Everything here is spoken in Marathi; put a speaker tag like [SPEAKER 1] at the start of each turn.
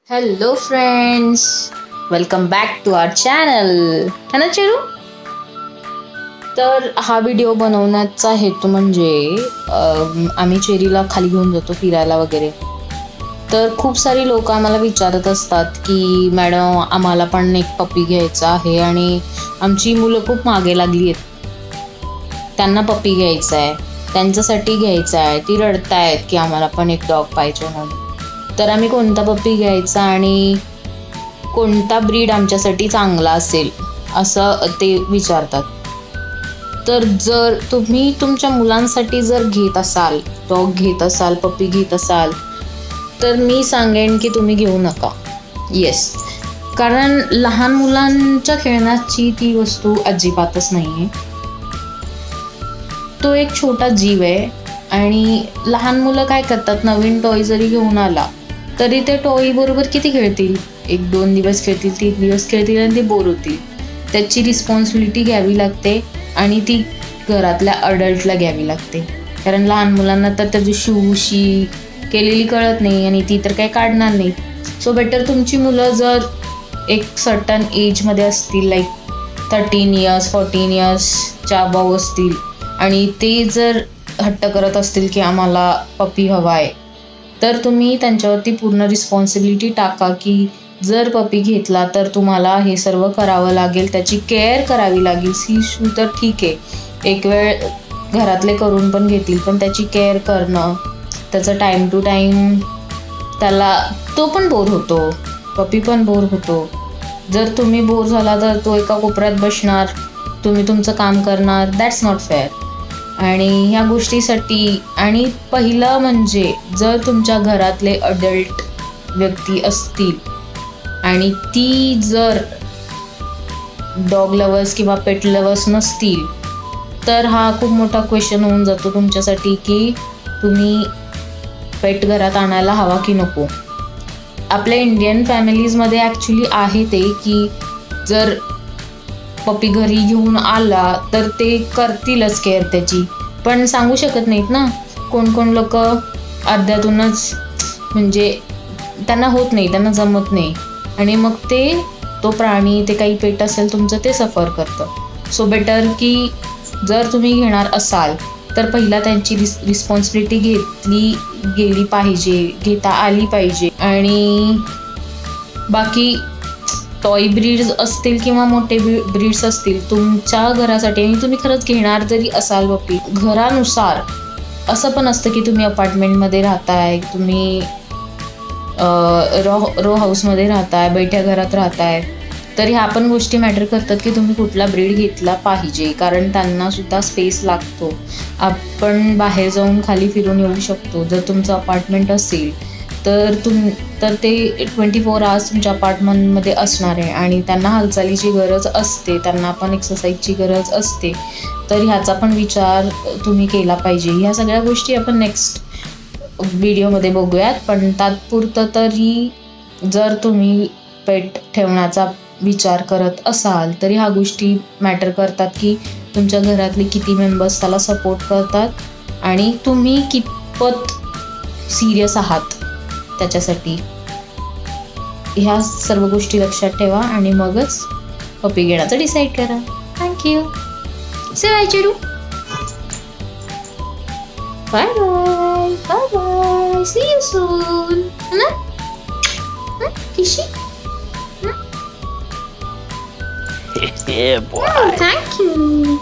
[SPEAKER 1] Hello friends, welcome back to our channel. है ना चिरू? तर हा व्हिडिओ बनवण्याचा हेतू म्हणजे आम्ही चेरीला खाली घेऊन जातो फिरायला वगैरे. तर खूप सारी लोक आम्हाला विचारत असतात की मॅडम आम्हाला पण एक पप्पी घ्यायचा आहे आणि आमची मुलं खूप मागे लागली आहेत, त्यांना पप्पी घ्यायचा आहे, त्यांच्यासाठी घ्यायचा आहे, ती रडतायत की आम्हाला पण एक डॉग पाहिजे म्हणून. तर आम्ही कोणता पप्पी घ्यायचा आणि कोणता ब्रीड आमच्यासाठी चांगला असेल असं ते विचारतात. तर जर तुम्ही तुमच्या मुलांसाठी जर घेत असाल, डॉग घेत असाल, पप्पी घेत असाल, तर मी सांगेन की तुम्ही घेऊ नका. येस, कारण लहान मुलांच्या खेळण्याची ती वस्तू अजिबातच नाही आहे. तो एक छोटा जीव आहे आणि लहान मुलं काय करतात, नवीन टॉय जरी घेऊन आला तरी ते टॉय बरोबर किती खेळतील, 1-2 दिवस खेळतील, 3 दिवस खेळतील आणि ते बोर होतील. त्याची रिस्पॉन्सिबिलिटी घ्यावी लागते आणि ती घरातल्या अडल्टला घ्यावी लागते, कारण लहान मुलांना तर त्याची शिवशी केलेली कळत नाही आणि ती तर काही काढणार नाही. सो बेटर तुमची मुलं जर एक सर्टन एजमध्ये असतील, लाईक 13 इयर्स 14 इयर्सच्या अबाव असतील आणि ते जर हट्ट करत असतील की आम्हाला पप्पी हवा आहे, तर तुम्ही त्यांच्यावरती पूर्ण रिस्पॉन्सिबिलिटी टाका की जर पप्पी घेतला तर तुम्हाला हे सर्व करावं लागेल, त्याची केअर करावी लागेल. शिशू तर ठीक आहे, एक वेळ घरातले करून पण घेतील, पण त्याची केअर करणं, त्याचं टाईम टू टाईम, त्याला तो पण बोर होतो, पप्पी पण बोर होतो. जर तुम्ही बोर झाला तर तो एका कोपऱ्यात बसणार, तुम्ही तुमचं काम करणार. That's not fair. आणि ह्या गोष्टीसाठी आणि पहिलं म्हणजे जर तुमच्या घरातले अडल्ट व्यक्ती असतील आणि ती जर डॉग लवर्स किंवा पेट लवर्स नसतील, तर हा खूप मोठा क्वेश्चन होऊन जातो तुमच्यासाठी की तुम्ही पेट घरात आणायला हवा की नको. आपल्या इंडियन फॅमिलीजमध्ये ॲक्च्युली आहे ते की जर पप्पी घरी घेऊन आला तर ते करतीलच केअर त्याची, पण सांगू शकत नाहीत ना. कोण लोक अर्ध्यातूनच म्हणजे त्यांना होत नाही, त्यांना जमत नाही आणि मग तो प्राणी, ते काही पेट असेल तुमचं, ते सफर करतं. सो बेटर की जर तुम्ही घेणार असाल तर पहिला त्यांची रिस्पॉन्सिबिलिटी घेतली गेली पाहिजे, घेता आली पाहिजे. आणि बाकी टॉय ब्रीड्स असतील किंवा मोठे ब्रीड्स असतील तुमच्या घरासाठी आणि तुम्ही खरंच घेणार जरी असाल पप्पी, घरानुसार असं पण असतं की तुम्ही अपार्टमेंटमध्ये राहताय, तुम्ही रो हाऊसमध्ये राहताय, बैठ्या घरात राहताय, तर ह्या पण गोष्टी मॅटर करतात की तुम्ही कुठला ब्रीड घेतला पाहिजे, कारण त्यांना सुद्धा स्पेस लागतो. आपण बाहेर जाऊन खाली फिरून येऊ शकतो. जर तुमचं अपार्टमेंट असेल तर ते 24 आवर्स तुमच्या अपार्टमेंटमध्ये असणार आहे आणि त्यांना हालचालीची गरज असते, त्यांना पण एक्सरसाइजची गरज असते. तर ह्याचा पण विचार तुम्ही केला पाहिजे. ह्या सगळ्या गोष्टी आपण नेक्स्ट व्हिडिओमध्ये बघूयात, पण तात्पुरतं तरी जर तुम्ही पेट ठेवण्याचा विचार करत असाल तर ह्या गोष्टी मॅटर करतात की तुमच्या घरातले किती मेंबर्स त्याला सपोर्ट करतात आणि तुम्ही कितपत सिरियस आहात त्याच्यासाठी. ह्या सर्व गोष्टी लक्षात ठेवा आणि मगच पप्पी घेण्याचं डिसाईड करा. Thank you. Say bye Chiru. Bye bye bye bye. See you soon. ना किशी.
[SPEAKER 2] Yeah, boy.
[SPEAKER 1] Thank you.